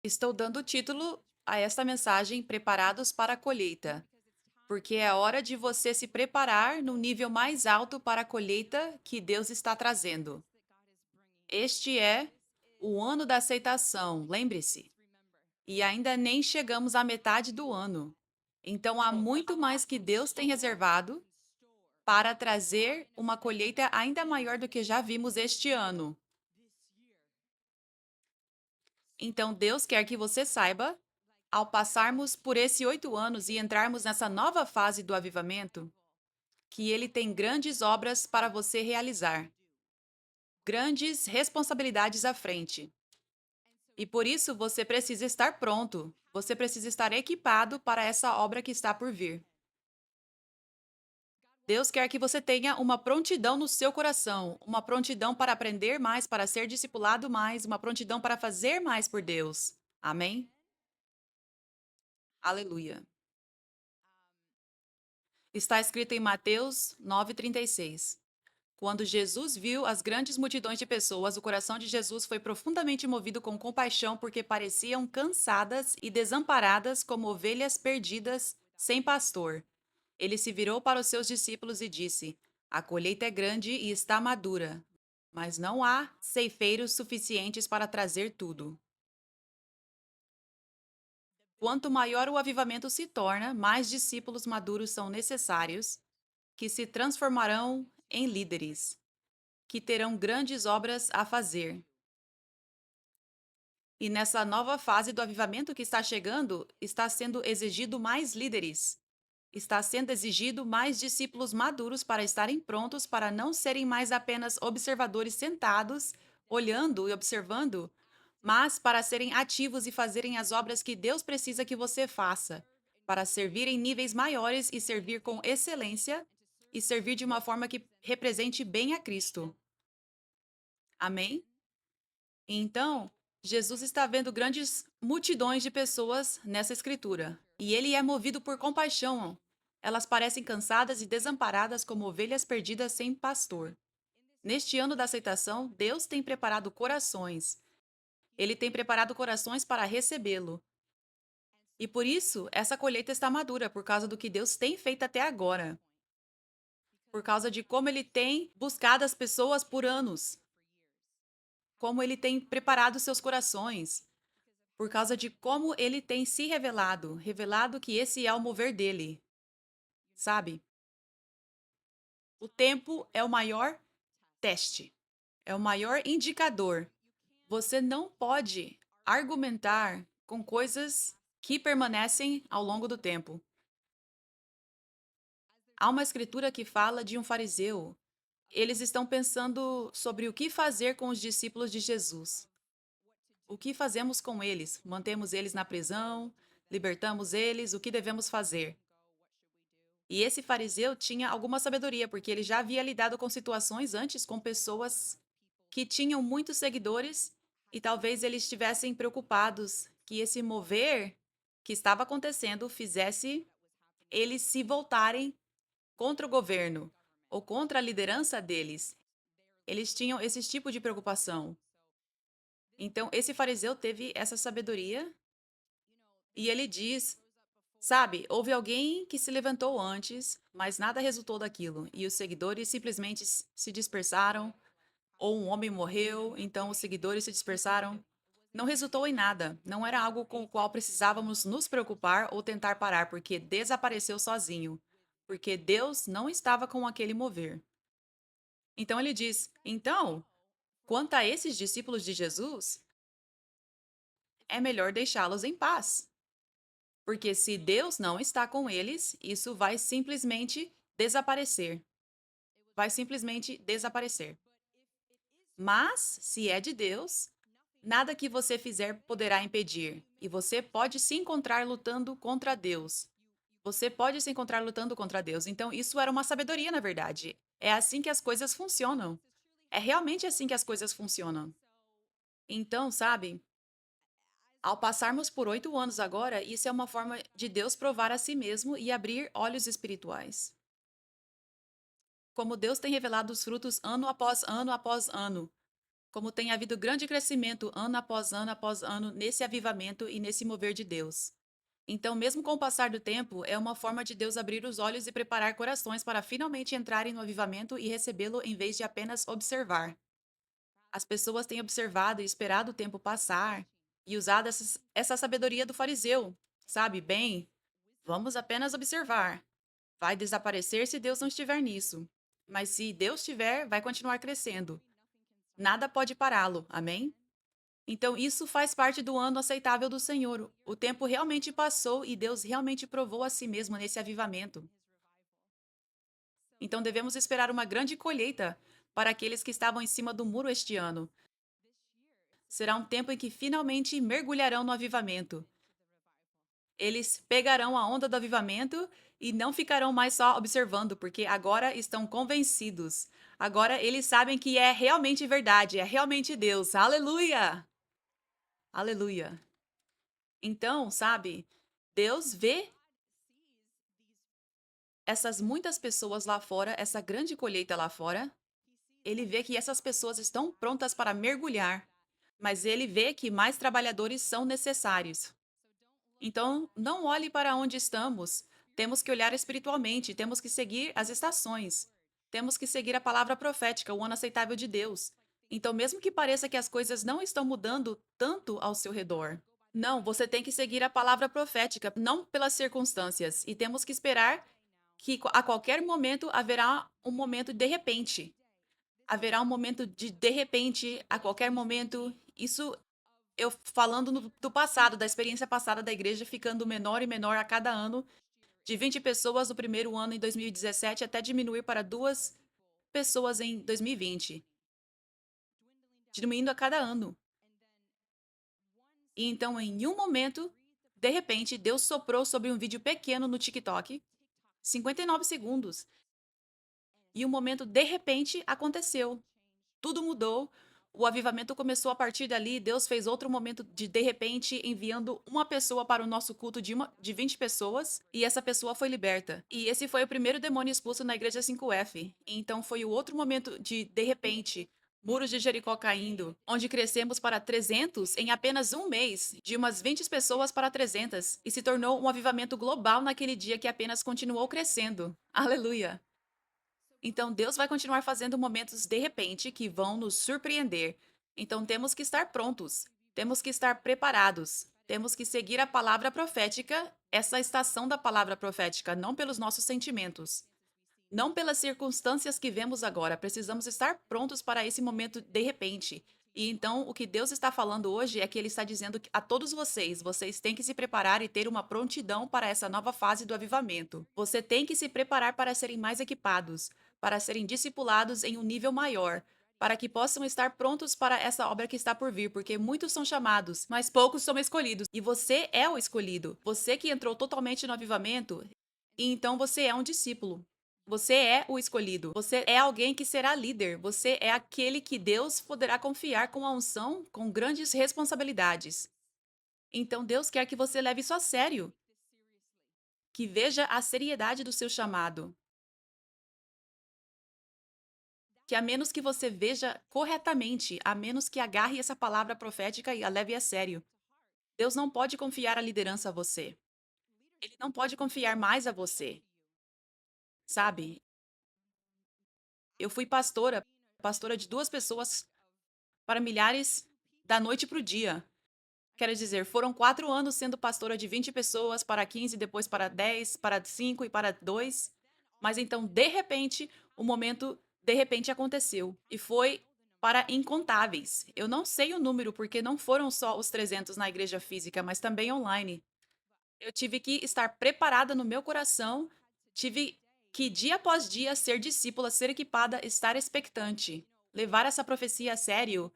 Estou dando título a esta mensagem Preparados para a Colheita, porque é hora de você se preparar no nível mais alto para a colheita que Deus está trazendo. Este é o ano da aceitação, lembre-se. E ainda nem chegamos à metade do ano. Então há muito mais que Deus tem reservado para trazer uma colheita ainda maior do que já vimos este ano. Então Deus quer que você saiba, ao passarmos por esses 8 anos e entrarmos nessa nova fase do avivamento, que Ele tem grandes obras para você realizar, grandes responsabilidades à frente. E por isso você precisa estar pronto, você precisa estar equipado para essa obra que está por vir. Deus quer que você tenha uma prontidão no seu coração, uma prontidão para aprender mais, para ser discipulado mais, uma prontidão para fazer mais por Deus. Amém? Aleluia. Está escrito em Mateus 9:36. Quando Jesus viu as grandes multidões de pessoas, o coração de Jesus foi profundamente movido com compaixão porque pareciam cansadas e desamparadas como ovelhas perdidas, sem pastor. Ele se virou para os seus discípulos e disse: A colheita é grande e está madura, mas não há ceifeiros suficientes para trazer tudo. Quanto maior o avivamento se torna, mais discípulos maduros são necessários, que se transformarão em líderes, que terão grandes obras a fazer. E nessa nova fase do avivamento que está chegando, está sendo exigido mais líderes. Está sendo exigido mais discípulos maduros para estarem prontos para não serem mais apenas observadores sentados, olhando e observando, mas para serem ativos e fazerem as obras que Deus precisa que você faça, para servir em níveis maiores e servir com excelência e servir de uma forma que represente bem a Cristo. Amém? Então, Jesus está vendo grandes multidões de pessoas nessa escritura, e ele é movido por compaixão. Elas parecem cansadas e desamparadas como ovelhas perdidas sem pastor. Neste ano da aceitação, Deus tem preparado corações. Ele tem preparado corações para recebê-lo. E por isso, essa colheita está madura por causa do que Deus tem feito até agora, por causa de como ele tem buscado as pessoas por anos, como ele tem preparado seus corações, por causa de como ele tem se revelado, revelado que esse é o mover dele, sabe? O tempo é o maior teste, é o maior indicador. Você não pode argumentar com coisas que permanecem ao longo do tempo. Há uma escritura que fala de um fariseu. Eles estão pensando sobre o que fazer com os discípulos de Jesus. O que fazemos com eles? Mantemos eles na prisão? Libertamos eles? O que devemos fazer? E esse fariseu tinha alguma sabedoria, porque ele já havia lidado com situações antes com pessoas que tinham muitos seguidores e talvez eles estivessem preocupados que esse mover que estava acontecendo fizesse eles se voltarem contra o governo ou contra a liderança deles. Eles tinham esse tipo de preocupação. Então, esse fariseu teve essa sabedoria e ele diz: Sabe, houve alguém que se levantou antes, mas nada resultou daquilo, e os seguidores simplesmente se dispersaram, ou um homem morreu, então os seguidores se dispersaram. Não resultou em nada, não era algo com o qual precisávamos nos preocupar ou tentar parar, porque desapareceu sozinho, porque Deus não estava com aquele mover. Então ele diz: Então, quanto a esses discípulos de Jesus, é melhor deixá-los em paz. Porque se Deus não está com eles, isso vai simplesmente desaparecer. Vai simplesmente desaparecer. Mas, se é de Deus, nada que você fizer poderá impedir. E você pode se encontrar lutando contra Deus. Você pode se encontrar lutando contra Deus. Então, isso era uma sabedoria, na verdade. É assim que as coisas funcionam. É realmente assim que as coisas funcionam. Então, sabe, ao passarmos por 8 anos agora, isso é uma forma de Deus provar a si mesmo e abrir olhos espirituais. Como Deus tem revelado os frutos ano após ano após ano. como tem havido grande crescimento ano após ano nesse avivamento e nesse mover de Deus. Então, mesmo com o passar do tempo, é uma forma de Deus abrir os olhos e preparar corações para finalmente entrarem no avivamento e recebê-lo em vez de apenas observar. As pessoas têm observado e esperado o tempo passar e usado essa sabedoria do fariseu, sabe? Bem, vamos apenas observar. Vai desaparecer se Deus não estiver nisso. Mas se Deus estiver, vai continuar crescendo. Nada pode pará-lo. Amém? Então, isso faz parte do ano aceitável do Senhor. O tempo realmente passou e Deus realmente provou a si mesmo nesse avivamento. Então, devemos esperar uma grande colheita para aqueles que estavam em cima do muro este ano. Será um tempo em que finalmente mergulharão no avivamento. Eles pegarão a onda do avivamento e não ficarão mais só observando, porque agora estão convencidos. Agora eles sabem que é realmente verdade, é realmente Deus. Aleluia! Aleluia! Então, sabe, Deus vê essas muitas pessoas lá fora, essa grande colheita lá fora. Ele vê que essas pessoas estão prontas para mergulhar, mas ele vê que mais trabalhadores são necessários. Então, não olhe para onde estamos. Temos que olhar espiritualmente, temos que seguir as estações. Temos que seguir a palavra profética, o ano aceitável de Deus. Então, mesmo que pareça que as coisas não estão mudando tanto ao seu redor, não, você tem que seguir a palavra profética, não pelas circunstâncias. E temos que esperar que a qualquer momento haverá um momento de repente. Haverá um momento de repente, a qualquer momento. Isso eu falando do passado, da experiência passada da igreja, ficando menor e menor a cada ano, de 20 pessoas no primeiro ano em 2017 até diminuir para 2 pessoas em 2020, diminuindo a cada ano. E então, em um momento, de repente, Deus soprou sobre um vídeo pequeno no TikTok, 59 segundos, e um momento, de repente, aconteceu. Tudo mudou. O avivamento começou a partir dali. Deus fez outro momento de repente, enviando uma pessoa para o nosso culto de 20 pessoas, e essa pessoa foi liberta. E esse foi o primeiro demônio expulso na igreja 5F. Então foi o outro momento de repente, muros de Jericó caindo, onde crescemos para 300 em apenas um mês, de umas 20 pessoas para 300, e se tornou um avivamento global naquele dia que apenas continuou crescendo. Aleluia! Então, Deus vai continuar fazendo momentos de repente que vão nos surpreender. Então, temos que estar prontos, temos que estar preparados, temos que seguir a palavra profética, essa estação da palavra profética, não pelos nossos sentimentos, não pelas circunstâncias que vemos agora. Precisamos estar prontos para esse momento de repente. E então, o que Deus está falando hoje é que Ele está dizendo a todos vocês: vocês têm que se preparar e ter uma prontidão para essa nova fase do avivamento. Você tem que se preparar para serem mais equipados, para serem discipulados em um nível maior, para que possam estar prontos para essa obra que está por vir, porque muitos são chamados, mas poucos são escolhidos. E você é o escolhido. Você que entrou totalmente no avivamento, e então você é um discípulo. Você é o escolhido. Você é alguém que será líder. Você é aquele que Deus poderá confiar com a unção, com grandes responsabilidades. Então Deus quer que você leve isso a sério, que veja a seriedade do seu chamado, que a menos que você veja corretamente, a menos que agarre essa palavra profética e a leve a sério, Deus não pode confiar a liderança a você. Ele não pode confiar mais a você, sabe? Eu fui pastora, pastora de 2 pessoas para milhares da noite para o dia. Quero dizer, foram 4 anos sendo pastora de 20 pessoas para 15, depois para 10, para 5 e para 2. Mas então, de repente, o momento de repente aconteceu. E foi para incontáveis. Eu não sei o número, porque não foram só os 300 na igreja física, mas também online. Eu tive que estar preparada no meu coração, tive que, dia após dia, ser discípula, ser equipada, estar expectante, levar essa profecia a sério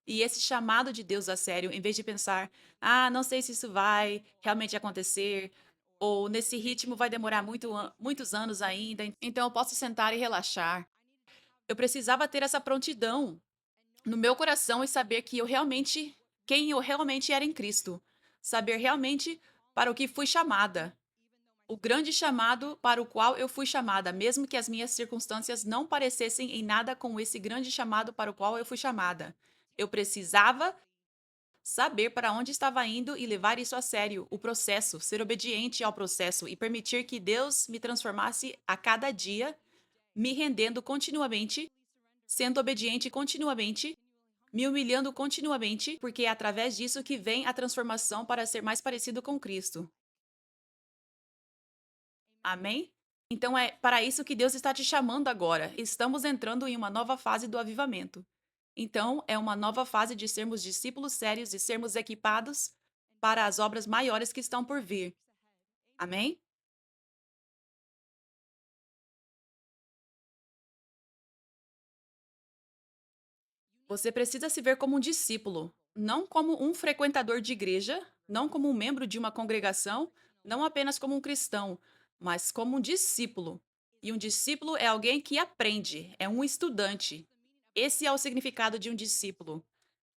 e esse chamado de Deus a sério, em vez de pensar, ah, não sei se isso vai realmente acontecer, ou nesse ritmo vai demorar muitos anos ainda, então eu posso sentar e relaxar. Eu precisava ter essa prontidão no meu coração e saber que quem eu realmente era em Cristo. Saber realmente para o que fui chamada. o grande chamado para o qual eu fui chamada, mesmo que as minhas circunstâncias não parecessem em nada com esse grande chamado para o qual eu fui chamada. Eu precisava saber para onde estava indo e levar isso a sério, o processo, ser obediente ao processo e permitir que Deus me transformasse a cada dia, me rendendo continuamente, sendo obediente continuamente, me humilhando continuamente, porque é através disso que vem a transformação para ser mais parecido com Cristo. Amém? Então é para isso que Deus está te chamando agora. Estamos entrando em uma nova fase do avivamento. Então, é uma nova fase de sermos discípulos sérios e sermos equipados para as obras maiores que estão por vir. Amém? Você precisa se ver como um discípulo, não como um frequentador de igreja, não como um membro de uma congregação, não apenas como um cristão, mas como um discípulo. E um discípulo é alguém que aprende, é um estudante. Esse é o significado de um discípulo.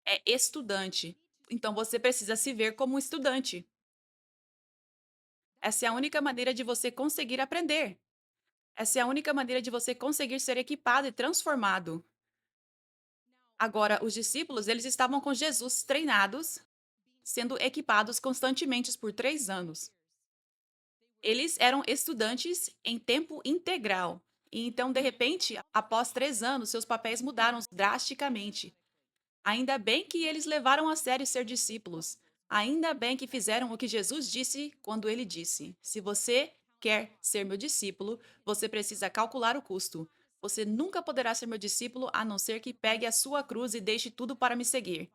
É estudante. Então você precisa se ver como um estudante. Essa é a única maneira de você conseguir aprender. Essa é a única maneira de você conseguir ser equipado e transformado. Agora, os discípulos, eles estavam com Jesus treinados, sendo equipados constantemente por 3 anos. Eles eram estudantes em tempo integral. E então, de repente, após 3 anos, seus papéis mudaram drasticamente. Ainda bem que eles levaram a sério ser discípulos. Ainda bem que fizeram o que Jesus disse quando ele disse: Se você quer ser meu discípulo, você precisa calcular o custo. Você nunca poderá ser meu discípulo a não ser que pegue a sua cruz e deixe tudo para me seguir.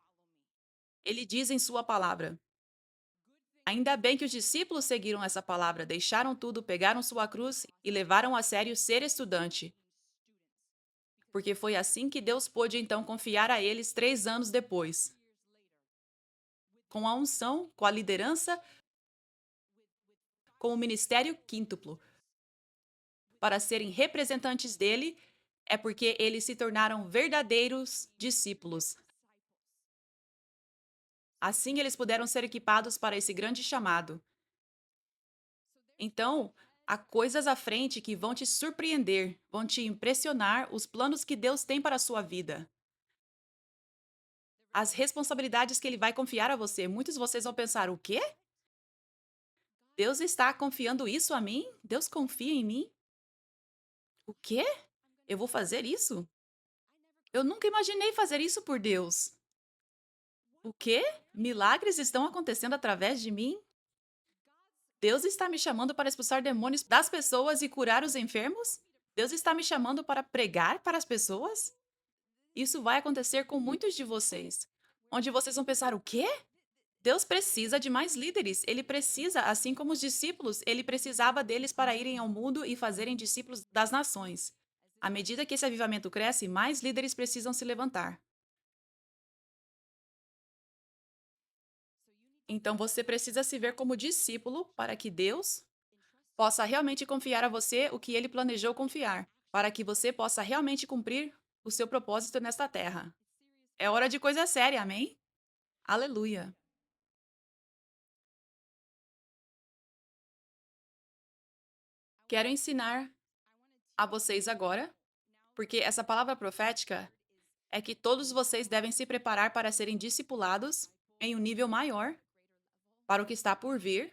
Ele diz em sua palavra. Ainda bem que os discípulos seguiram essa palavra, deixaram tudo, pegaram sua cruz e levaram a sério ser estudante, porque foi assim que Deus pôde então confiar a eles 3 anos depois. Com a unção, com a liderança, com o ministério quíntuplo, para serem representantes dele, é porque eles se tornaram verdadeiros discípulos. Assim eles puderam ser equipados para esse grande chamado. Então, há coisas à frente que vão te surpreender, vão te impressionar os planos que Deus tem para a sua vida. As responsabilidades que ele vai confiar a você. Muitos de vocês vão pensar: o quê? Deus está confiando isso a mim? Deus confia em mim? O quê? Eu vou fazer isso? Eu nunca imaginei fazer isso por Deus. O quê? Milagres estão acontecendo através de mim? Deus está me chamando para expulsar demônios das pessoas e curar os enfermos? Deus está me chamando para pregar para as pessoas? Isso vai acontecer com muitos de vocês. Onde vocês vão pensar: o quê? Deus precisa de mais líderes. Ele precisa, assim como os discípulos, ele precisava deles para irem ao mundo e fazerem discípulos das nações. À medida que esse avivamento cresce, mais líderes precisam se levantar. Então você precisa se ver como discípulo para que Deus possa realmente confiar a você o que ele planejou confiar, para que você possa realmente cumprir o seu propósito nesta terra. É hora de coisa séria, amém? Aleluia. Quero ensinar a vocês agora, porque essa palavra profética é que todos vocês devem se preparar para serem discipulados em um nível maior para o que está por vir.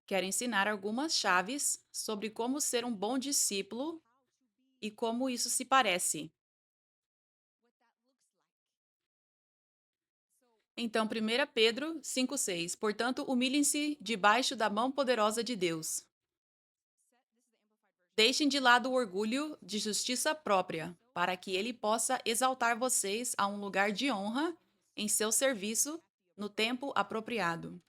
Quero ensinar algumas chaves sobre como ser um bom discípulo e como isso se parece. Então, 1 Pedro 5,6. Portanto, humilhem-se debaixo da mão poderosa de Deus. Deixem de lado o orgulho de justiça própria, para que ele possa exaltar vocês a um lugar de honra em seu serviço no tempo apropriado.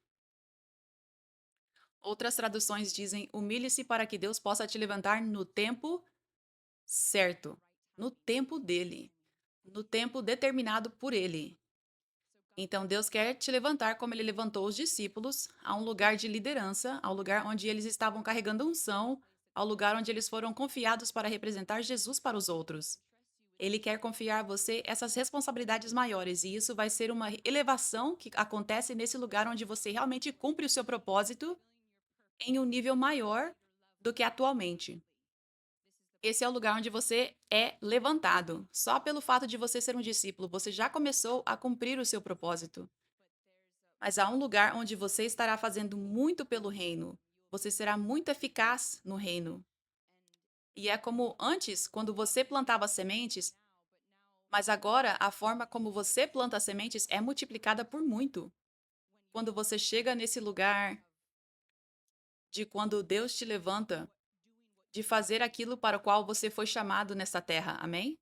Outras traduções dizem: humilhe-se para que Deus possa te levantar no tempo certo, no tempo dele, no tempo determinado por ele. Então Deus quer te levantar como ele levantou os discípulos a um lugar de liderança, ao lugar onde eles estavam carregando unção, ao lugar onde eles foram confiados para representar Jesus para os outros. Ele quer confiar a você essas responsabilidades maiores, e isso vai ser uma elevação que acontece nesse lugar onde você realmente cumpre o seu propósito em um nível maior do que atualmente. Esse é o lugar onde você é levantado. Só pelo fato de você ser um discípulo, você já começou a cumprir o seu propósito. Mas há um lugar onde você estará fazendo muito pelo reino. Você será muito eficaz no reino. E é como antes, quando você plantava sementes, mas agora a forma como você planta as sementes é multiplicada por muito. Quando você chega nesse lugar de quando Deus te levanta, de fazer aquilo para o qual você foi chamado nesta terra. Amém?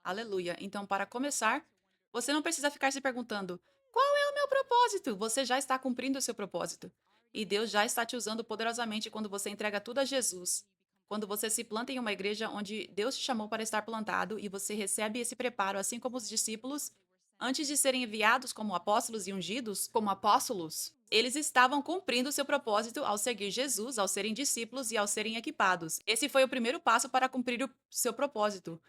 Aleluia. Então, para começar, você não precisa ficar se perguntando: qual é o meu propósito? Você já está cumprindo o seu propósito. E Deus já está te usando poderosamente quando você entrega tudo a Jesus. Quando você se planta em uma igreja onde Deus te chamou para estar plantado e você recebe esse preparo, assim como os discípulos, antes de serem enviados como apóstolos e ungidos como apóstolos, eles estavam cumprindo o seu propósito ao seguir Jesus, ao serem discípulos e ao serem equipados. Esse foi o primeiro passo para cumprir o seu propósito.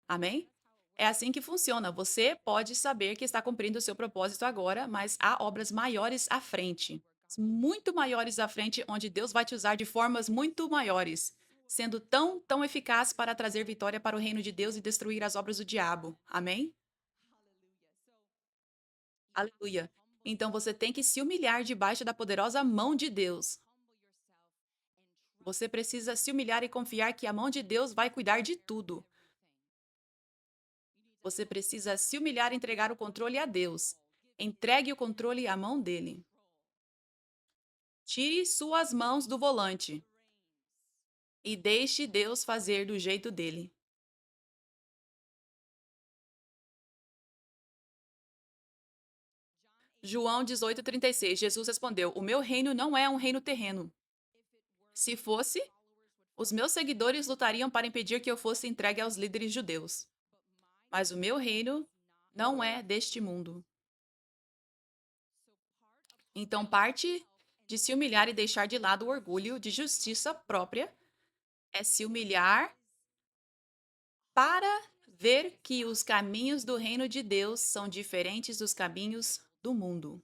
Amém? É assim que funciona. Você pode saber que está cumprindo o seu propósito agora, mas há obras maiores à frente. Muito maiores à frente, onde Deus vai te usar de formas muito maiores, sendo tão eficaz para trazer vitória para o reino de Deus e destruir as obras do diabo. Amém? Aleluia. Então você tem que se humilhar debaixo da poderosa mão de Deus. Você precisa se humilhar e confiar que a mão de Deus vai cuidar de tudo. Você precisa se humilhar e entregar o controle a Deus. Entregue o controle à mão dele. Tire suas mãos do volante e deixe Deus fazer do jeito dele. João 18:36. Jesus respondeu: O meu reino não é um reino terreno. Se fosse, os meus seguidores lutariam para impedir que eu fosse entregue aos líderes judeus. Mas o meu reino não é deste mundo. Então, parte de se humilhar e deixar de lado o orgulho de justiça própria é se humilhar para ver que os caminhos do reino de Deus são diferentes dos caminhos do mundo.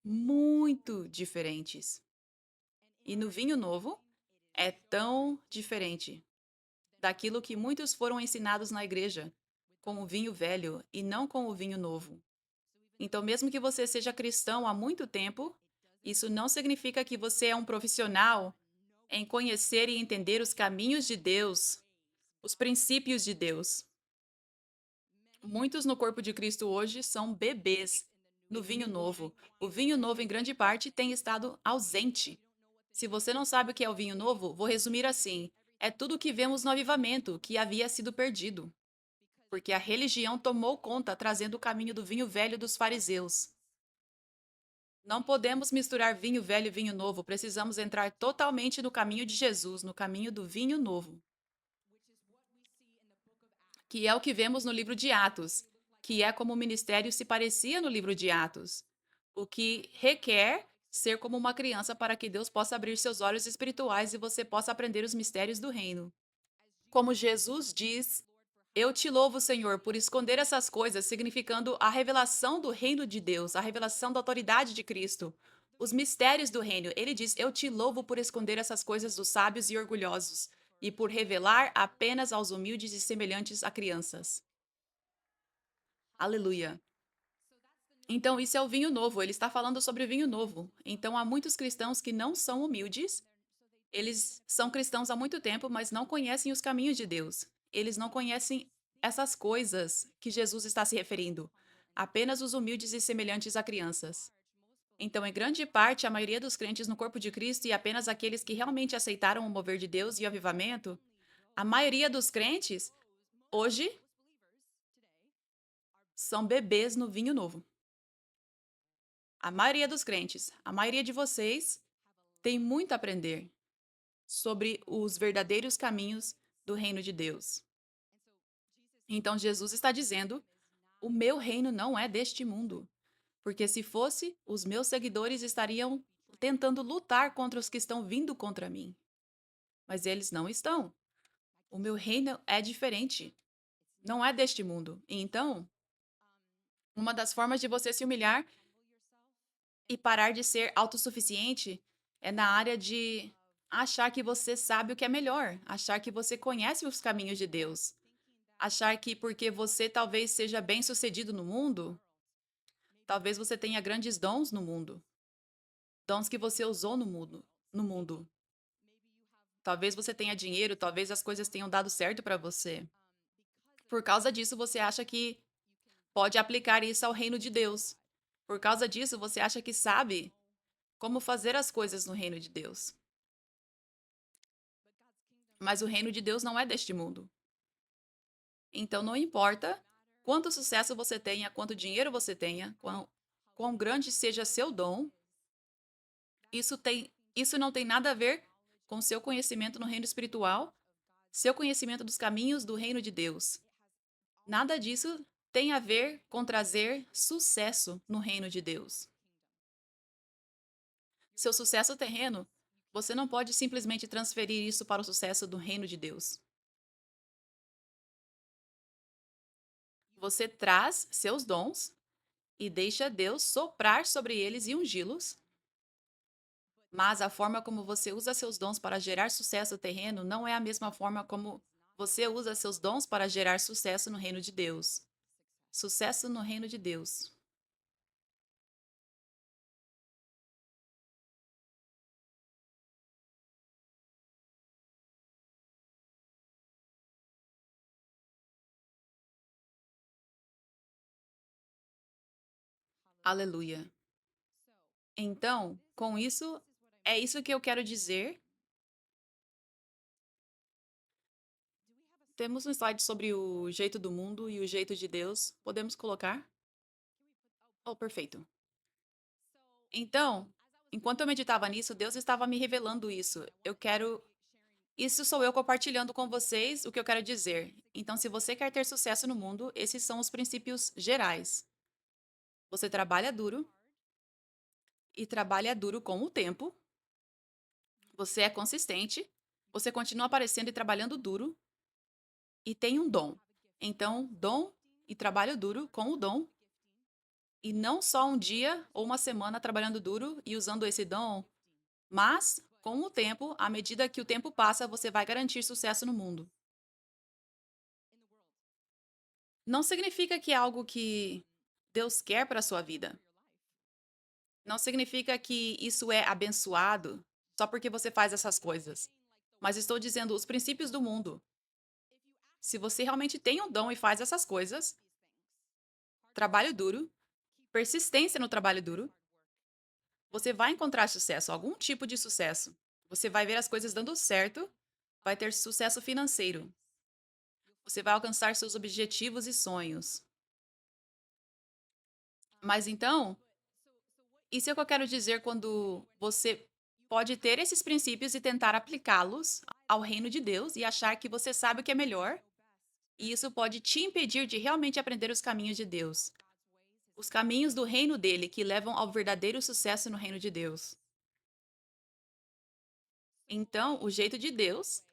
Muito diferentes. E no vinho novo é tão diferente daquilo que muitos foram ensinados na igreja, com o vinho velho e não com o vinho novo. Então, mesmo que você seja cristão há muito tempo, isso não significa que você é um profissional em conhecer e entender os caminhos de Deus, os princípios de Deus. Muitos no corpo de Cristo hoje são bebês no vinho novo. O vinho novo, em grande parte, tem estado ausente. Se você não sabe o que é o vinho novo, vou resumir assim: é tudo o que vemos no avivamento, que havia sido perdido. Porque a religião tomou conta, trazendo o caminho do vinho velho dos fariseus. Não podemos misturar vinho velho e vinho novo, precisamos entrar totalmente no caminho de Jesus, no caminho do vinho novo, que é o que vemos no livro de Atos, que é como o ministério se parecia no livro de Atos, o que requer ser como uma criança para que Deus possa abrir seus olhos espirituais e você possa aprender os mistérios do reino. Como Jesus diz: Eu te louvo, Senhor, por esconder essas coisas, significando a revelação do reino de Deus, a revelação da autoridade de Cristo, os mistérios do reino. Ele diz: Eu te louvo por esconder essas coisas dos sábios e orgulhosos e por revelar apenas aos humildes e semelhantes a crianças. Aleluia. Então, isso é o vinho novo. Ele está falando sobre o vinho novo. Então, há muitos cristãos que não são humildes. Eles são cristãos há muito tempo, mas não conhecem os caminhos de Deus. Eles não conhecem essas coisas que Jesus está se referindo. Apenas os humildes e semelhantes a crianças. Então, em grande parte, a maioria dos crentes no corpo de Cristo e apenas aqueles que realmente aceitaram o mover de Deus e o avivamento, a maioria dos crentes, hoje, são bebês no vinho novo. A maioria dos crentes, a maioria de vocês, tem muito a aprender sobre os verdadeiros caminhos do reino de Deus. Então Jesus está dizendo: o meu reino não é deste mundo. Porque se fosse, os meus seguidores estariam tentando lutar contra os que estão vindo contra mim. Mas eles não estão. O meu reino é diferente. Não é deste mundo. E então, uma das formas de você se humilhar e parar de ser autossuficiente É na área de achar que você sabe o que é melhor, achar que você conhece os caminhos de Deus, achar que porque você talvez seja bem-sucedido no mundo, talvez você tenha grandes dons no mundo, dons que você usou no mundo. Talvez você tenha dinheiro, talvez as coisas tenham dado certo para você. Por causa disso, você acha que pode aplicar isso ao reino de Deus. Por causa disso, você acha que sabe como fazer as coisas no reino de Deus. Mas o reino de Deus não é deste mundo. Então não importa quanto sucesso você tenha, quanto dinheiro você tenha, quão grande seja seu dom, isso não tem nada a ver com seu conhecimento no reino espiritual, seu conhecimento dos caminhos do reino de Deus. Nada disso tem a ver com trazer sucesso no reino de Deus. Seu sucesso terreno, você não pode simplesmente transferir isso para o sucesso do reino de Deus. Você traz seus dons e deixa Deus soprar sobre eles e ungí-los, mas a forma como você usa seus dons para gerar sucesso terreno não é a mesma forma como você usa seus dons para gerar sucesso no reino de Deus. Sucesso no reino de Deus. Aleluia. Então, com isso, é isso que eu quero dizer. Temos um slide sobre o jeito do mundo e o jeito de Deus. Podemos colocar? Oh, perfeito. Então, enquanto eu meditava nisso, Deus estava me revelando isso. Eu quero. Isso sou eu compartilhando com vocês o que eu quero dizer. Então, se você quer ter sucesso no mundo, esses são os princípios gerais. Você trabalha duro e trabalha duro com o tempo. Você é consistente. Você continua aparecendo e trabalhando duro e tem um dom. Então, dom e trabalho duro com o dom. E não só um dia ou uma semana trabalhando duro e usando esse dom, mas com o tempo, à medida que o tempo passa, você vai garantir sucesso no mundo. Não significa que é algo que Deus quer para a sua vida. Não significa que isso é abençoado só porque você faz essas coisas. Mas estou dizendo os princípios do mundo. Se você realmente tem um dom e faz essas coisas, trabalho duro, persistência no trabalho duro, você vai encontrar sucesso, algum tipo de sucesso. Você vai ver as coisas dando certo, vai ter sucesso financeiro. Você vai alcançar seus objetivos e sonhos. Mas então, isso é o que eu quero dizer quando você pode ter esses princípios e tentar aplicá-los ao reino de Deus e achar que você sabe o que é melhor, e isso pode te impedir de realmente aprender os caminhos de Deus, os caminhos do reino dele que levam ao verdadeiro sucesso no reino de Deus. Então, o jeito de Deus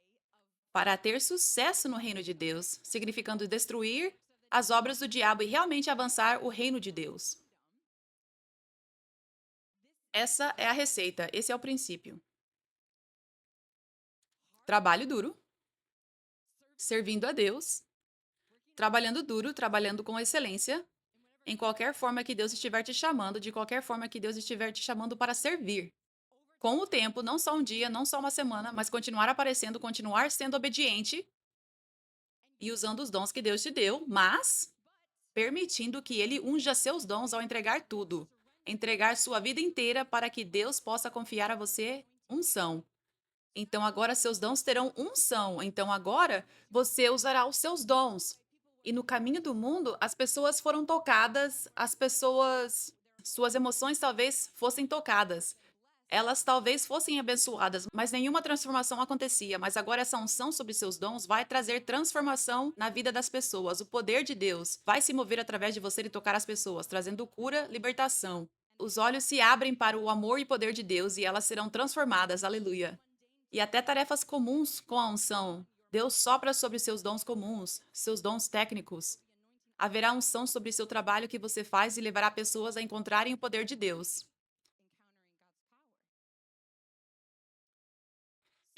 para ter sucesso no reino de Deus, significando destruir as obras do diabo e realmente avançar o reino de Deus. Essa é a receita, esse é o princípio. Trabalho duro, servindo a Deus, trabalhando duro, trabalhando com excelência, em qualquer forma que Deus estiver te chamando, de qualquer forma que Deus estiver te chamando para servir. Com o tempo, não só um dia, não só uma semana, mas continuar aparecendo, continuar sendo obediente e usando os dons que Deus te deu, mas permitindo que Ele unja seus dons ao entregar tudo, entregar sua vida inteira para que Deus possa confiar a você unção. Então agora seus dons terão unção. Então agora você usará os seus dons. E no caminho do mundo, as pessoas foram tocadas, suas emoções talvez fossem tocadas. Elas talvez fossem abençoadas, mas nenhuma transformação acontecia. Mas agora essa unção sobre seus dons vai trazer transformação na vida das pessoas. O poder de Deus vai se mover através de você e tocar as pessoas, trazendo cura, libertação. Os olhos se abrem para o amor e poder de Deus e elas serão transformadas. Aleluia. E até tarefas comuns com a unção. Deus sopra sobre seus dons comuns, seus dons técnicos. Haverá unção sobre seu trabalho que você faz e levará pessoas a encontrarem o poder de Deus.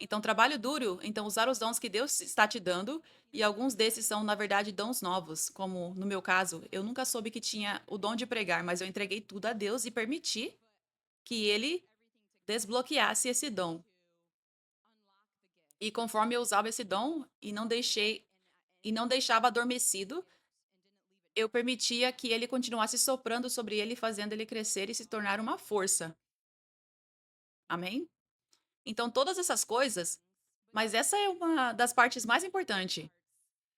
Então, trabalho duro, então usar os dons que Deus está te dando, e alguns desses são, na verdade, dons novos, como no meu caso, eu nunca soube que tinha o dom de pregar, mas eu entreguei tudo a Deus e permiti que ele desbloqueasse esse dom. E conforme eu usava esse dom e não deixava adormecido, eu permitia que ele continuasse soprando sobre ele, fazendo ele crescer e se tornar uma força. Amém? Então, todas essas coisas, mas essa é uma das partes mais importantes.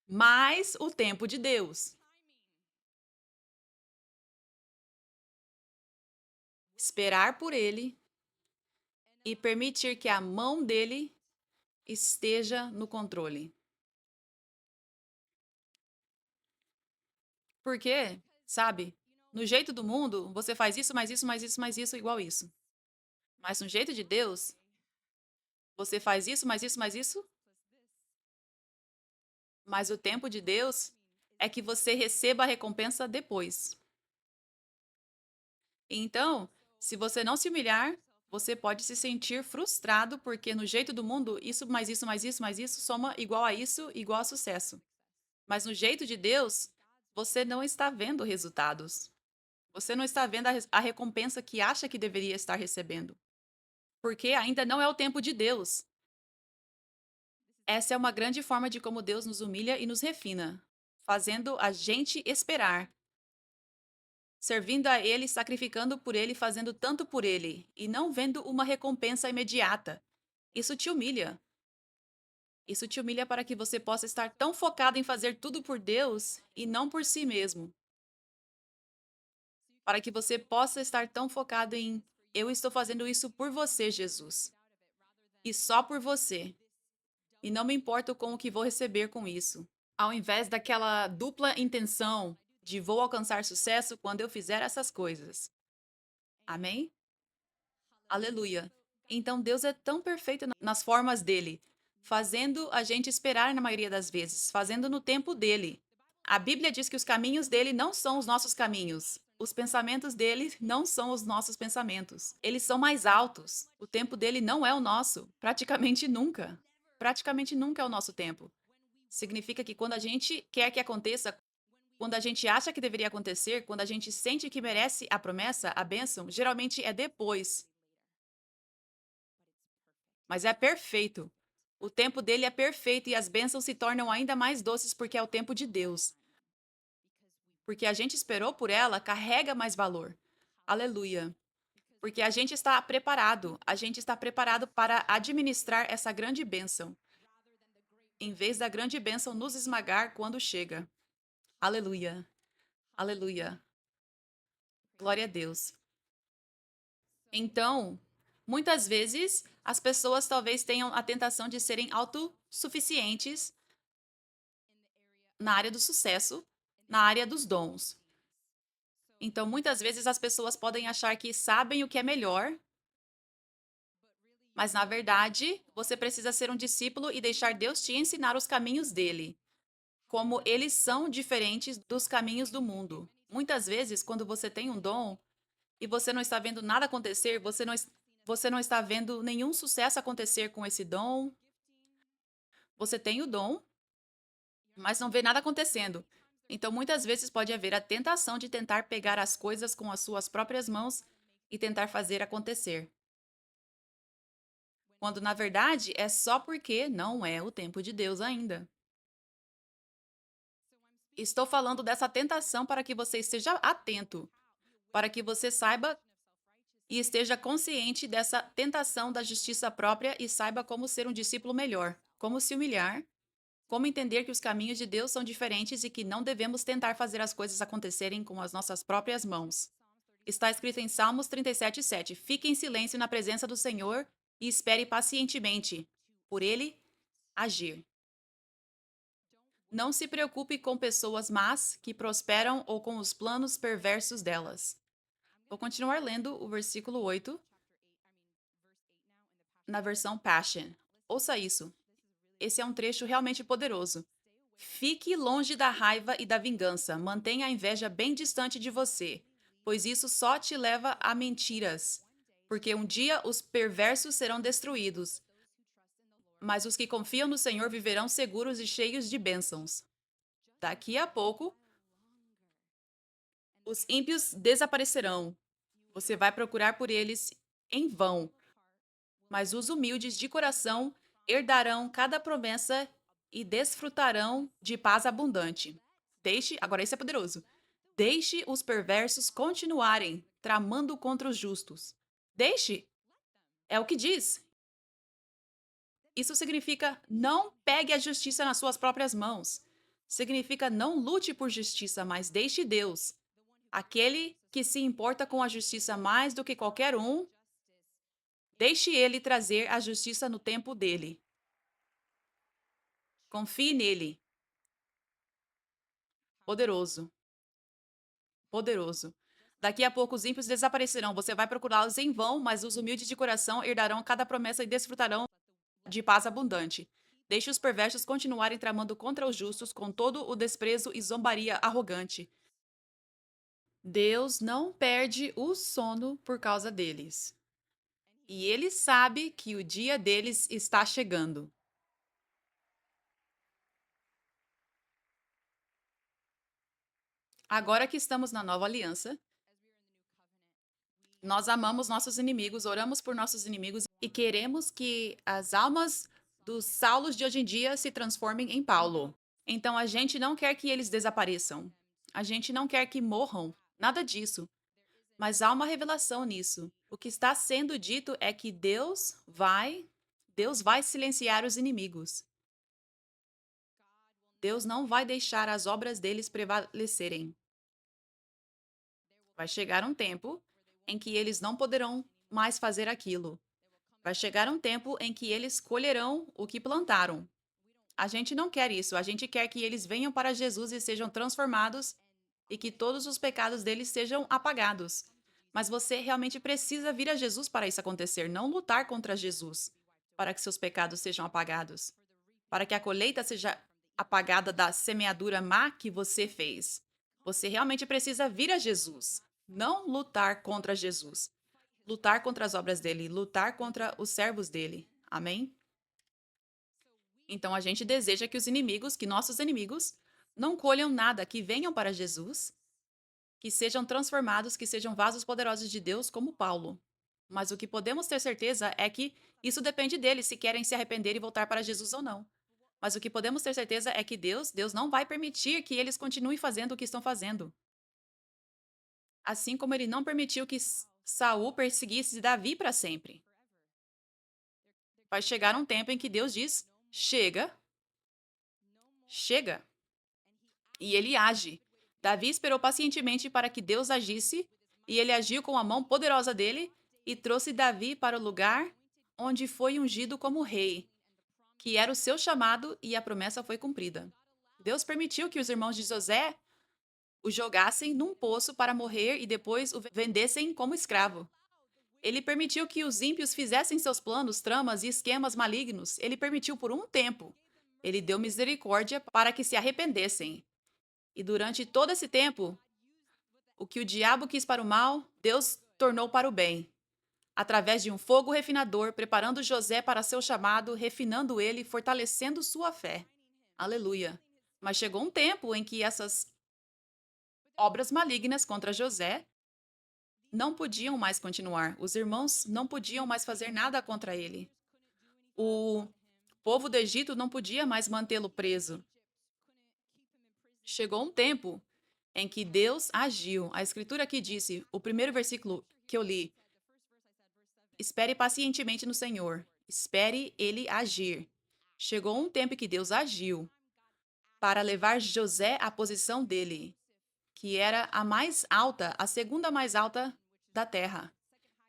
Mais o tempo de Deus. Esperar por ele e permitir que a mão dele esteja no controle. Porque, sabe, no jeito do mundo, você faz isso, mais isso, mais isso, mais isso, igual isso. Mas no jeito de Deus, você faz isso, mais isso, mas o tempo de Deus é que você receba a recompensa depois. Então, se você não se humilhar, você pode se sentir frustrado, porque no jeito do mundo, isso, mais isso, mais isso, mais isso, soma igual a isso, igual a sucesso. Mas no jeito de Deus, você não está vendo resultados. Você não está vendo a recompensa que acha que deveria estar recebendo. Porque ainda não é o tempo de Deus. Essa é uma grande forma de como Deus nos humilha e nos refina, fazendo a gente esperar, servindo a Ele, sacrificando por Ele, fazendo tanto por Ele, e não vendo uma recompensa imediata. Isso te humilha. Isso te humilha para que você possa estar tão focado em fazer tudo por Deus e não por si mesmo. Para que você possa estar tão focado em eu estou fazendo isso por você, Jesus, e só por você, e não me importo com o que vou receber com isso. Ao invés daquela dupla intenção de vou alcançar sucesso quando eu fizer essas coisas. Amém? Aleluia. Então Deus é tão perfeito nas formas dele, fazendo a gente esperar na maioria das vezes, fazendo no tempo dele. A Bíblia diz que os caminhos dele não são os nossos caminhos. Os pensamentos dele não são os nossos pensamentos. Eles são mais altos. O tempo dele não é o nosso, praticamente nunca. Praticamente nunca é o nosso tempo. Significa que quando a gente quer que aconteça, quando a gente acha que deveria acontecer, quando a gente sente que merece a promessa, a bênção, geralmente é depois. Mas é perfeito. O tempo dele é perfeito e as bênçãos se tornam ainda mais doces porque é o tempo de Deus. Porque a gente esperou por ela, carrega mais valor. Aleluia. Porque a gente está preparado para administrar essa grande bênção, em vez da grande bênção nos esmagar quando chega. Aleluia. Aleluia. Glória a Deus. Então, muitas vezes, as pessoas talvez tenham a tentação de serem autossuficientes na área do sucesso, na área dos dons. Então, muitas vezes as pessoas podem achar que sabem o que é melhor, mas na verdade, você precisa ser um discípulo e deixar Deus te ensinar os caminhos dele, como eles são diferentes dos caminhos do mundo. Muitas vezes, quando você tem um dom e você não está vendo nada acontecer, você não está vendo nenhum sucesso acontecer com esse dom. Você tem o dom, mas não vê nada acontecendo. Então, muitas vezes pode haver a tentação de tentar pegar as coisas com as suas próprias mãos e tentar fazer acontecer. Quando na verdade é só porque não é o tempo de Deus ainda. Estou falando dessa tentação para que você esteja atento, para que você saiba e esteja consciente dessa tentação da justiça própria e saiba como ser um discípulo melhor, como se humilhar, como entender que os caminhos de Deus são diferentes e que não devemos tentar fazer as coisas acontecerem com as nossas próprias mãos. Está escrito em Salmos 37:7. Fique em silêncio na presença do Senhor e espere pacientemente por ele agir. Não se preocupe com pessoas más que prosperam ou com os planos perversos delas. Vou continuar lendo o versículo 8 na versão Passion. Ouça isso. Esse é um trecho realmente poderoso. Fique longe da raiva e da vingança. Mantenha a inveja bem distante de você, pois isso só te leva a mentiras. Porque um dia os perversos serão destruídos mas os que confiam no Senhor viverão seguros e cheios de bênçãos. Daqui a pouco, os ímpios desaparecerão. Você vai procurar por eles em vão, mas os humildes de coração herdarão cada promessa e desfrutarão de paz abundante. Agora esse é poderoso. Deixe os perversos continuarem tramando contra os justos. Deixe, é o que diz. Isso significa não pegue a justiça nas suas próprias mãos. Significa não lute por justiça, mas deixe Deus, aquele que se importa com a justiça mais do que qualquer um, deixe ele trazer a justiça no tempo dele. Confie nele. Poderoso. Poderoso. Daqui a pouco os ímpios desaparecerão. Você vai procurá-los em vão, mas os humildes de coração herdarão cada promessa e desfrutarão de paz abundante. Deixe os perversos continuarem tramando contra os justos com todo o desprezo e zombaria arrogante. Deus não perde o sono por causa deles. E ele sabe que o dia deles está chegando. Agora que estamos na nova aliança, nós amamos nossos inimigos, oramos por nossos inimigos e queremos que as almas dos Saulos de hoje em dia se transformem em Paulo. Então a gente não quer que eles desapareçam. A gente não quer que morram. Nada disso. Mas há uma revelação nisso. O que está sendo dito é que Deus vai silenciar os inimigos. Deus não vai deixar as obras deles prevalecerem. Vai chegar um tempo em que eles não poderão mais fazer aquilo. Vai chegar um tempo em que eles colherão o que plantaram. A gente não quer isso. A gente quer que eles venham para Jesus e sejam transformados e que todos os pecados deles sejam apagados. Mas você realmente precisa vir a Jesus para isso acontecer, não lutar contra Jesus, para que seus pecados sejam apagados, para que a colheita seja apagada da semeadura má que você fez. Você realmente precisa vir a Jesus, não lutar contra Jesus. Lutar contra as obras dele, lutar contra os servos dele. Amém? Então a gente deseja que os inimigos, que nossos inimigos, não colham nada, que venham para Jesus, que sejam transformados, que sejam vasos poderosos de Deus, como Paulo. Mas o que podemos ter certeza é que isso depende deles, se querem se arrepender e voltar para Jesus ou não. Mas o que podemos ter certeza é que Deus não vai permitir que eles continuem fazendo o que estão fazendo. Assim como ele não permitiu que Saul perseguisse Davi para sempre. Vai chegar um tempo em que Deus diz: chega, chega. E ele age. Davi esperou pacientemente para que Deus agisse, e ele agiu com a mão poderosa dele e trouxe Davi para o lugar onde foi ungido como rei, que era o seu chamado, e a promessa foi cumprida. Deus permitiu que os irmãos de José o jogassem num poço para morrer e depois o vendessem como escravo. Ele permitiu que os ímpios fizessem seus planos, tramas e esquemas malignos. Ele permitiu por um tempo. Ele deu misericórdia para que se arrependessem. E durante todo esse tempo, o que o diabo quis para o mal, Deus tornou para o bem. Através de um fogo refinador, preparando José para seu chamado, refinando ele, fortalecendo sua fé. Aleluia. Mas chegou um tempo em que essas obras malignas contra José não podiam mais continuar. Os irmãos não podiam mais fazer nada contra ele. O povo do Egito não podia mais mantê-lo preso. Chegou um tempo em que Deus agiu. A escritura aqui disse, o primeiro versículo que eu li, espere pacientemente no Senhor. Espere ele agir. Chegou um tempo em que Deus agiu para levar José à posição dele, que era a mais alta, a segunda mais alta da terra.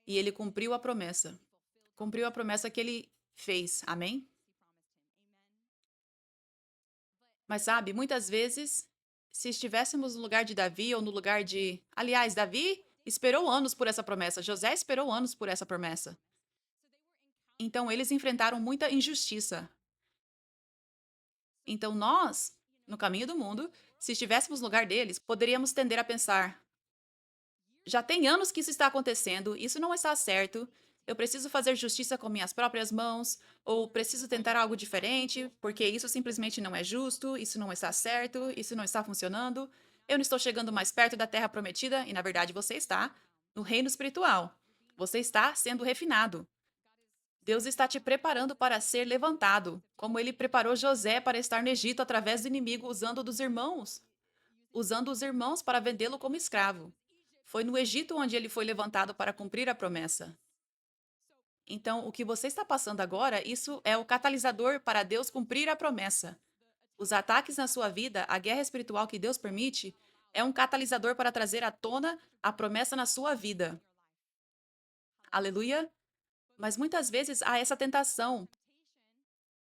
E ele cumpriu a promessa. Cumpriu a promessa que ele fez. Amém? Mas sabe, muitas vezes, se estivéssemos no lugar de Davi ou no lugar de. Aliás, Davi esperou anos por essa promessa. José esperou anos por essa promessa. Então, eles enfrentaram muita injustiça. Então, nós, no caminho do mundo, se estivéssemos no lugar deles, poderíamos tender a pensar: já tem anos que isso está acontecendo, isso não está certo, Eu preciso fazer justiça com minhas próprias mãos, ou preciso tentar algo diferente, porque isso simplesmente não é justo, isso não está certo, isso não está funcionando. Eu não estou chegando mais perto da terra prometida, e na verdade você está no reino espiritual. Você está sendo refinado. Deus está te preparando para ser levantado, como ele preparou José para estar no Egito através do inimigo usando os irmãos para vendê-lo como escravo. Foi no Egito onde ele foi levantado para cumprir a promessa. Então, o que você está passando agora, isso é o catalisador para Deus cumprir a promessa. Os ataques na sua vida, a guerra espiritual que Deus permite, é um catalisador para trazer à tona a promessa na sua vida. Aleluia? Mas muitas vezes há essa tentação.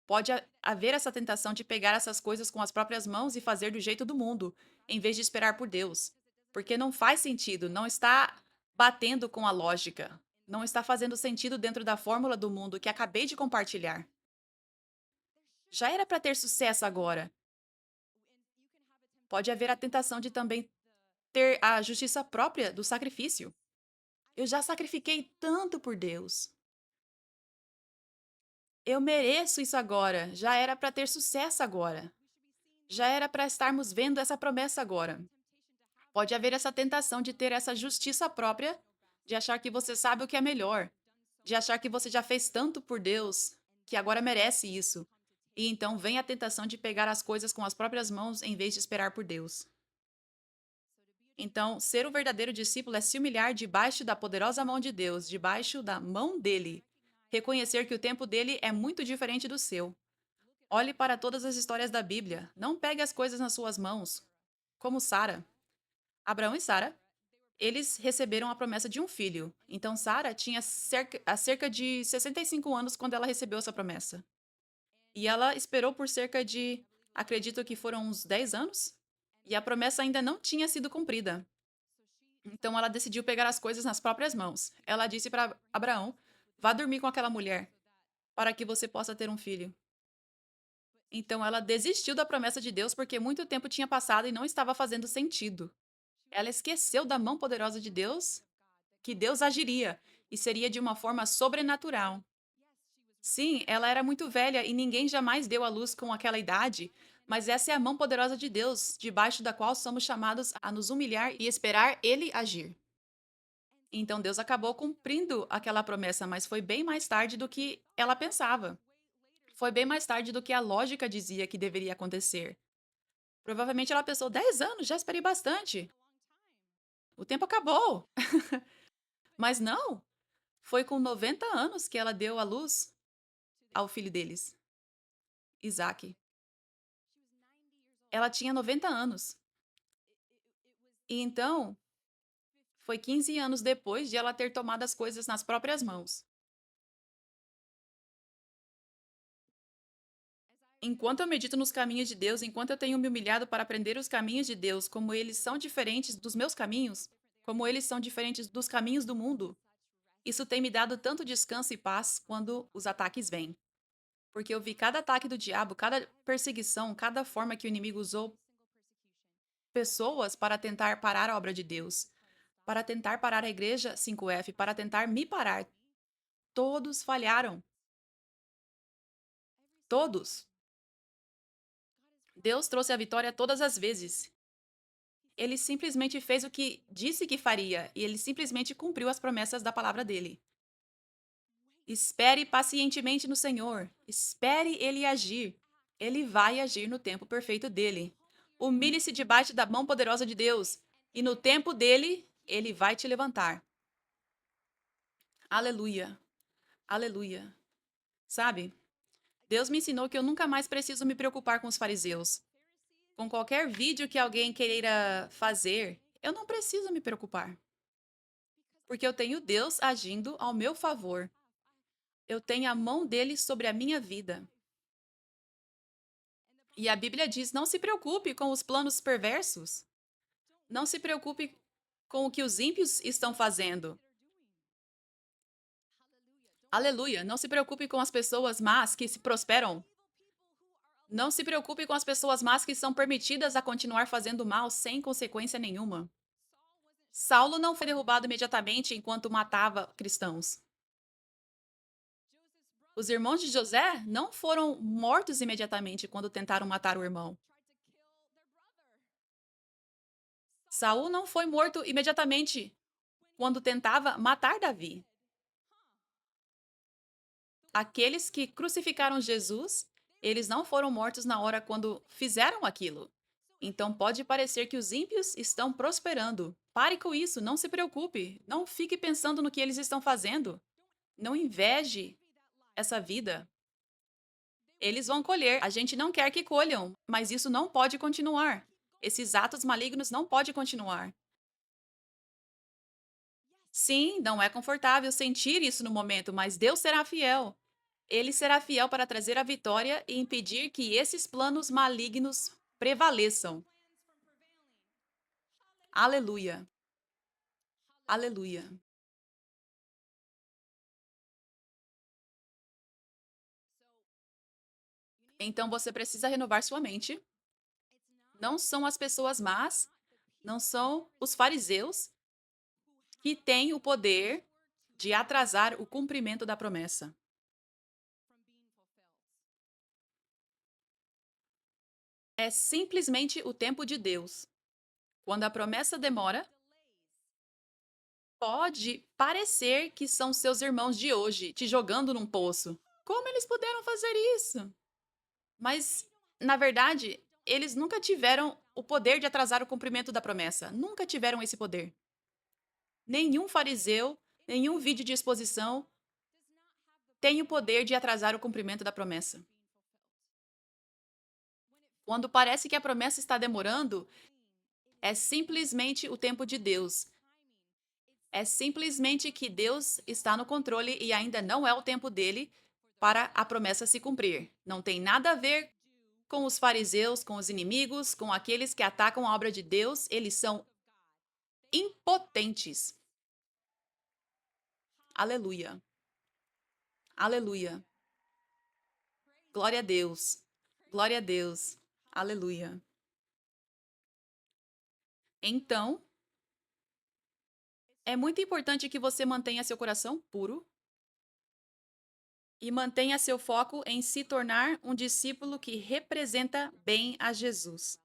Pode haver essa tentação de pegar essas coisas com as próprias mãos e fazer do jeito do mundo, em vez de esperar por Deus. Porque não faz sentido, não está batendo com a lógica, não está fazendo sentido dentro da fórmula do mundo que acabei de compartilhar. Já era para ter sucesso agora. Pode haver a tentação de também ter a justiça própria do sacrifício. Eu já sacrifiquei tanto por Deus. Eu mereço isso agora. Já era para ter sucesso agora. Já era para estarmos vendo essa promessa agora. Pode haver essa tentação de ter essa justiça própria, de achar que você sabe o que é melhor, de achar que você já fez tanto por Deus, que agora merece isso. E então vem a tentação de pegar as coisas com as próprias mãos em vez de esperar por Deus. Então, ser o verdadeiro discípulo é se humilhar debaixo da poderosa mão de Deus, debaixo da mão dele. Reconhecer que o tempo dele é muito diferente do seu. Olhe para todas as histórias da Bíblia. Não pegue as coisas nas suas mãos. Como Sara. Abraão e Sara, eles receberam a promessa de um filho. Então, Sara tinha cerca de 65 anos quando ela recebeu essa promessa. E ela esperou por cerca de, acredito que foram uns 10 anos, e a promessa ainda não tinha sido cumprida. Então ela decidiu pegar as coisas nas próprias mãos. Ela disse para Abraão: vá dormir com aquela mulher, para que você possa ter um filho. Então ela desistiu da promessa de Deus porque muito tempo tinha passado e não estava fazendo sentido. Ela esqueceu da mão poderosa de Deus, que Deus agiria e seria de uma forma sobrenatural. Sim, ela era muito velha e ninguém jamais deu à luz com aquela idade, mas essa é a mão poderosa de Deus, debaixo da qual somos chamados a nos humilhar e esperar Ele agir. Então Deus acabou cumprindo aquela promessa, mas foi bem mais tarde do que ela pensava. Foi bem mais tarde do que a lógica dizia que deveria acontecer. Provavelmente ela pensou: 10 anos, já esperei bastante. O tempo acabou. Mas não, foi com 90 anos que ela deu à luz ao filho deles, Isaac. Ela tinha 90 anos. E então, foi 15 anos depois de ela ter tomado as coisas nas próprias mãos. Enquanto eu medito nos caminhos de Deus, enquanto eu tenho me humilhado para aprender os caminhos de Deus, como eles são diferentes dos meus caminhos, como eles são diferentes dos caminhos do mundo, isso tem me dado tanto descanso e paz quando os ataques vêm. Porque eu vi cada ataque do diabo, cada perseguição, cada forma que o inimigo usou pessoas para tentar parar a obra de Deus, para tentar parar a igreja 5F, para tentar me parar. Todos falharam. Todos. Deus trouxe a vitória todas as vezes. Ele simplesmente fez o que disse que faria e ele simplesmente cumpriu as promessas da palavra dele. Espere pacientemente no Senhor. Espere ele agir. Ele vai agir no tempo perfeito dele. Humilhe-se debaixo da mão poderosa de Deus e no tempo dele, ele vai te levantar. Aleluia. Aleluia. Sabe? Deus me ensinou que eu nunca mais preciso me preocupar com os fariseus. Com qualquer vídeo que alguém queira fazer, eu não preciso me preocupar. Porque eu tenho Deus agindo ao meu favor. Eu tenho a mão dele sobre a minha vida. E a Bíblia diz: não se preocupe com os planos perversos. Não se preocupe com o que os ímpios estão fazendo. Aleluia. Não se preocupe com as pessoas más que se prosperam. Não se preocupe com as pessoas más que são permitidas a continuar fazendo mal sem consequência nenhuma. Saulo não foi derrubado imediatamente enquanto matava cristãos. Os irmãos de José não foram mortos imediatamente quando tentaram matar o irmão. Saul não foi morto imediatamente quando tentava matar Davi. Aqueles que crucificaram Jesus, eles não foram mortos na hora quando fizeram aquilo. Então pode parecer que os ímpios estão prosperando. Pare com isso, não se preocupe. Não fique pensando no que eles estão fazendo. Não inveje essa vida. Eles vão colher. A gente não quer que colham, mas isso não pode continuar. Esses atos malignos não podem continuar. Sim, não é confortável sentir isso no momento, mas Deus será fiel. Ele será fiel para trazer a vitória e impedir que esses planos malignos prevaleçam. Aleluia. Aleluia. Então você precisa renovar sua mente. Não são as pessoas más, não são os fariseus que têm o poder de atrasar o cumprimento da promessa. É simplesmente o tempo de Deus. Quando a promessa demora, pode parecer que são seus irmãos de hoje te jogando num poço. Como eles puderam fazer isso? Mas, na verdade, eles nunca tiveram o poder de atrasar o cumprimento da promessa. Nunca tiveram esse poder. Nenhum fariseu, nenhum vídeo de exposição tem o poder de atrasar o cumprimento da promessa. Quando parece que a promessa está demorando, é simplesmente o tempo de Deus. É simplesmente que Deus está no controle e ainda não é o tempo dele para a promessa se cumprir. Não tem nada a ver com os fariseus, com os inimigos, com aqueles que atacam a obra de Deus. Eles são impotentes. Aleluia. Aleluia. Glória a Deus. Glória a Deus. Aleluia. Então, é muito importante que você mantenha seu coração puro e mantenha seu foco em se tornar um discípulo que representa bem a Jesus.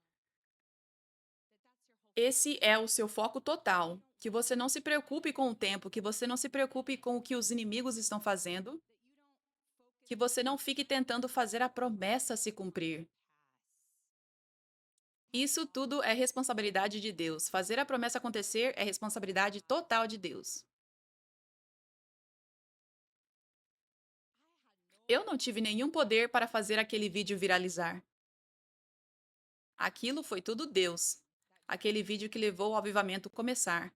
Esse é o seu foco total. Que você não se preocupe com o tempo, que você não se preocupe com o que os inimigos estão fazendo, que você não fique tentando fazer a promessa se cumprir. Isso tudo é responsabilidade de Deus. Fazer a promessa acontecer é responsabilidade total de Deus. Eu não tive nenhum poder para fazer aquele vídeo viralizar. Aquilo foi tudo Deus. Aquele vídeo que levou o avivamento começar.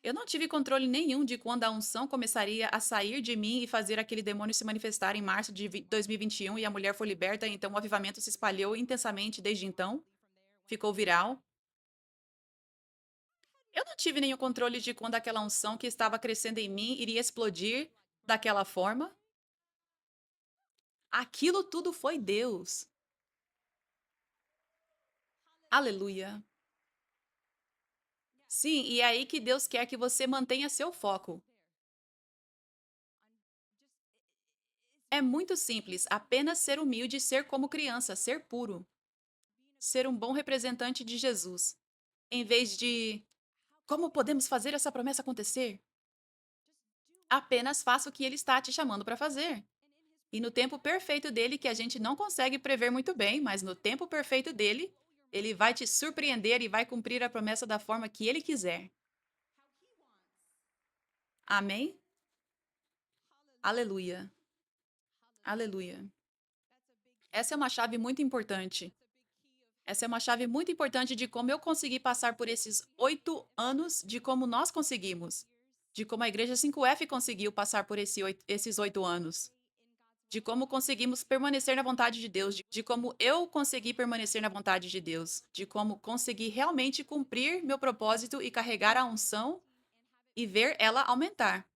Eu não tive controle nenhum de quando a unção começaria a sair de mim e fazer aquele demônio se manifestar em março de 2021 e a mulher foi liberta, então o avivamento se espalhou intensamente desde então. Ficou viral. Eu não tive nenhum controle de quando aquela unção que estava crescendo em mim iria explodir daquela forma. Aquilo tudo foi Deus. Aleluia. Sim, e é aí que Deus quer que você mantenha seu foco. É muito simples, apenas ser humilde, ser como criança, ser puro, ser um bom representante de Jesus. Em vez de como podemos fazer essa promessa acontecer? Apenas faça o que ele está te chamando para fazer. E no tempo perfeito dele, que a gente não consegue prever muito bem, mas no tempo perfeito dele, ele vai te surpreender e vai cumprir a promessa da forma que ele quiser. Amém? Aleluia. Aleluia. Essa é uma chave muito importante. Essa é uma chave muito importante de como eu consegui passar por esses 8 anos, de como nós conseguimos, de como a Igreja 5F conseguiu passar por esses 8 anos, de como conseguimos permanecer na vontade de Deus, de como eu consegui permanecer na vontade de Deus, de como consegui realmente cumprir meu propósito e carregar a unção e ver ela aumentar.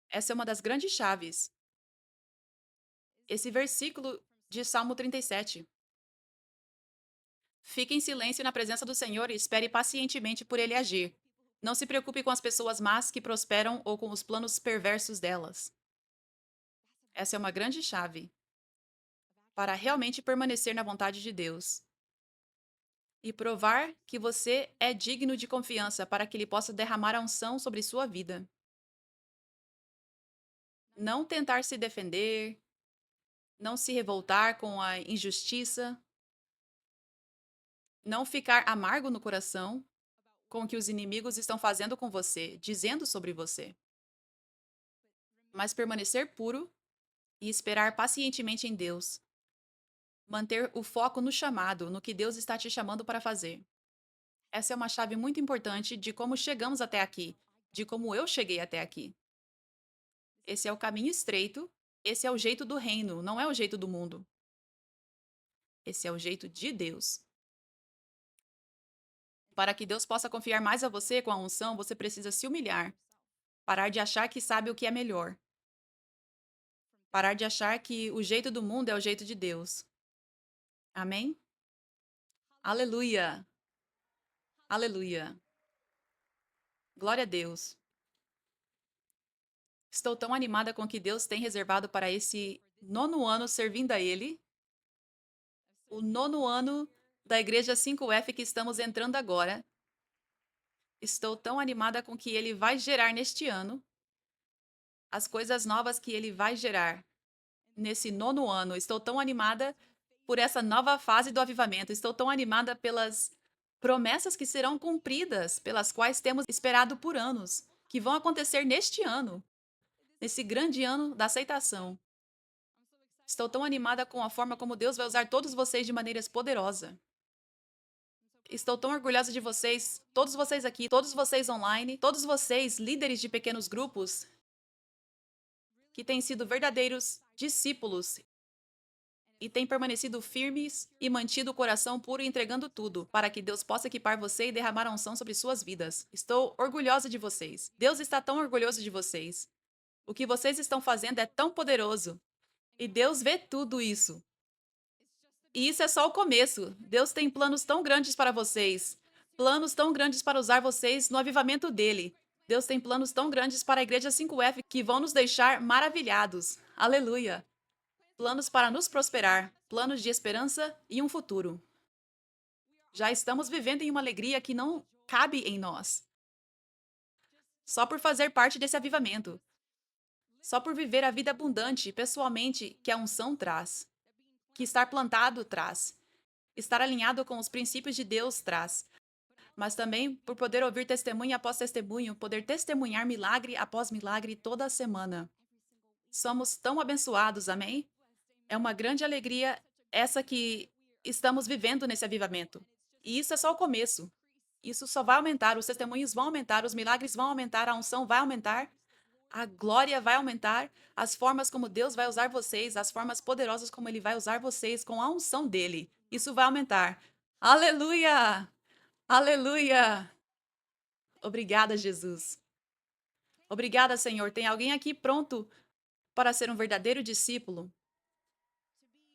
Essa é uma das grandes chaves. Esse versículo de Salmo 37. Fique em silêncio na presença do Senhor e espere pacientemente por ele agir. Não se preocupe com as pessoas más que prosperam ou com os planos perversos delas. Essa é uma grande chave para realmente permanecer na vontade de Deus e provar que você é digno de confiança para que Ele possa derramar a unção sobre sua vida. Não tentar se defender, não se revoltar com a injustiça, não ficar amargo no coração com o que os inimigos estão fazendo com você, dizendo sobre você, mas permanecer puro e esperar pacientemente em Deus. Manter o foco no chamado, no que Deus está te chamando para fazer. Essa é uma chave muito importante de como chegamos até aqui, de como eu cheguei até aqui. Esse é o caminho estreito, esse é o jeito do reino, não é o jeito do mundo. Esse é o jeito de Deus. Para que Deus possa confiar mais a você com a unção, você precisa se humilhar. Parar de achar que sabe o que é melhor. Parar de achar que o jeito do mundo é o jeito de Deus. Amém? Aleluia! Aleluia! Glória a Deus! Estou tão animada com o que Deus tem reservado para esse nono ano servindo a Ele. O nono ano da Igreja 5F que estamos entrando agora. Estou tão animada com o que Ele vai gerar neste ano. As coisas novas que Ele vai gerar nesse nono ano. Estou tão animada por essa nova fase do avivamento. Estou tão animada pelas promessas que serão cumpridas, pelas quais temos esperado por anos, que vão acontecer neste ano, nesse grande ano da aceitação. Estou tão animada com a forma como Deus vai usar todos vocês de maneiras poderosas. Estou tão orgulhosa de vocês, todos vocês aqui, todos vocês online, todos vocês, líderes de pequenos grupos, que têm sido verdadeiros discípulos e têm permanecido firmes e mantido o coração puro e entregando tudo, para que Deus possa equipar você e derramar a unção sobre suas vidas. Estou orgulhosa de vocês. Deus está tão orgulhoso de vocês. O que vocês estão fazendo é tão poderoso. E Deus vê tudo isso. E isso é só o começo. Deus tem planos tão grandes para vocês. Planos tão grandes para usar vocês no avivamento dele. Deus tem planos tão grandes para a Igreja 5F que vão nos deixar maravilhados. Aleluia! Planos para nos prosperar, planos de esperança e um futuro. Já estamos vivendo em uma alegria que não cabe em nós. Só por fazer parte desse avivamento. Só por viver a vida abundante, pessoalmente, que a unção traz. Que estar plantado traz. Estar alinhado com os princípios de Deus traz. Mas também por poder ouvir testemunho após testemunho, poder testemunhar milagre após milagre toda a semana. Somos tão abençoados, amém? É uma grande alegria essa que estamos vivendo nesse avivamento. E isso é só o começo. Isso só vai aumentar, os testemunhos vão aumentar, os milagres vão aumentar, a unção vai aumentar, a glória vai aumentar, as formas como Deus vai usar vocês, as formas poderosas como Ele vai usar vocês com a unção dele. Isso vai aumentar. Aleluia! Aleluia! Obrigada, Jesus. Obrigada, Senhor. Tem alguém aqui pronto para ser um verdadeiro discípulo?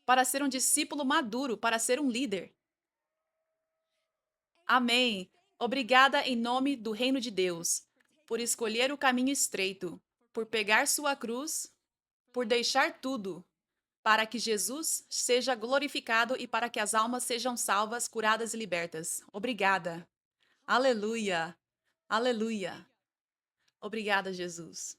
Para ser um discípulo maduro, para ser um líder? Amém. Obrigada em nome do reino de Deus, por escolher o caminho estreito, por pegar sua cruz, por deixar tudo, para que Jesus seja glorificado e para que as almas sejam salvas, curadas e libertas. Obrigada. Aleluia. Aleluia. Obrigada, Jesus.